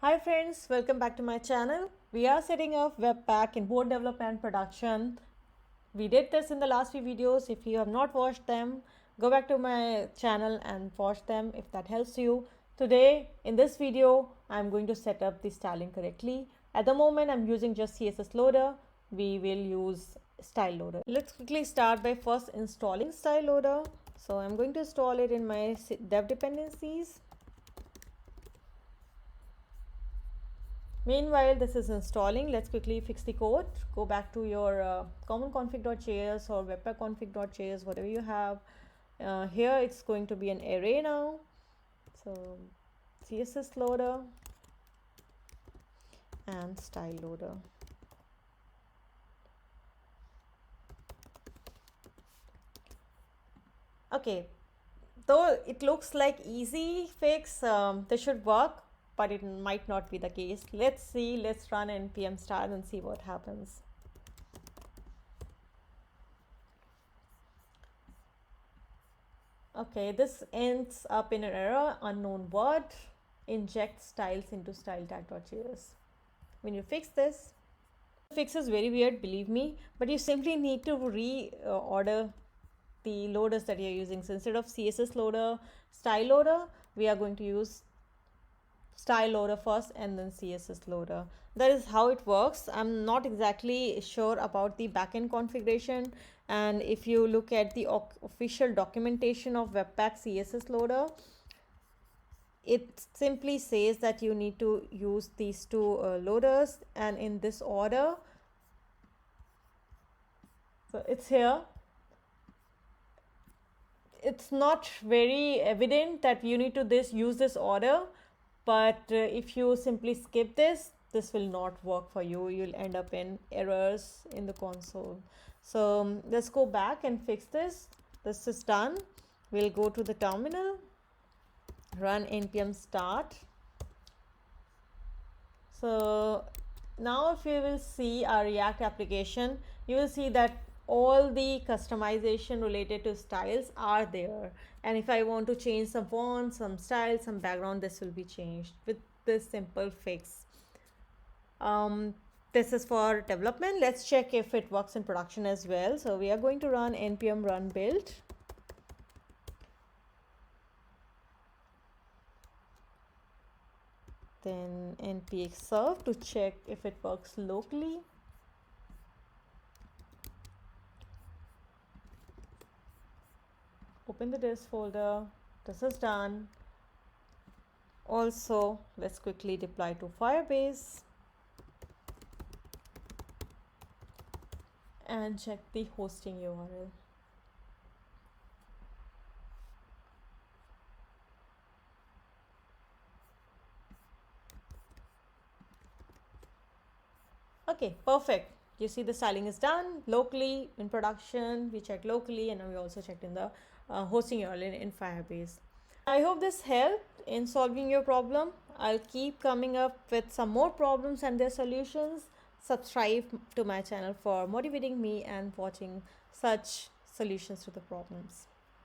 Hi friends, welcome back to my channel. We are setting up webpack in both development and production. We did this in the last few videos. If you have not watched them, go back to my channel and watch them if that helps you. Today in this video, I'm going to set up the styling correctly. At the moment, I'm using just CSS loader. We will use style loader. Let's quickly start by first installing style loader. So I'm going to install it in my dev dependencies. Meanwhile, this is installing. Let's quickly fix the code. Go back to your common config.js or webpack config.js, whatever you have. Here it's going to be an array now. So CSS loader and style loader. Okay, though it looks like easy fix, this should work, but it might not be the case. Let's see. Let's run npm style and see what happens. Okay, this ends up in an error, unknown word, injectstylesintostyletag.js. When you fix this, the fix is very weird, believe me, but you simply need to reorder the loaders that you're using. So instead of CSS loader, style loader, we are going to use style loader first and then CSS loader. That is how it works. I'm not exactly sure about the backend configuration, and if you look at the official documentation of webpack CSS loader, it simply says that you need to use these two loaders and in this order. So it's here. It's not very evident that you need to use this order, but if you simply skip this will not work for you. You'll end up in errors in the console. So let's go back and fix this. This is done. We'll go to the terminal, run npm start. So now if you will see our React application, you will see that all the customization related to styles are there, and if I want to change some fonts, some styles, some background, this will be changed with this simple fix. This is for development. Let's check if it works in production as well. So we are going to run npm run build. Then npx serve to check if it works locally. Open the disk folder. This is done. Also, let's quickly deploy to Firebase and check the hosting URL. Okay, perfect. You see the styling is done locally in production. We checked locally, and we also checked in the hosting URL in Firebase. I hope this helped in solving your problem. I'll keep coming up with some more problems and their solutions. Subscribe to my channel for motivating me and watching such solutions to the problems.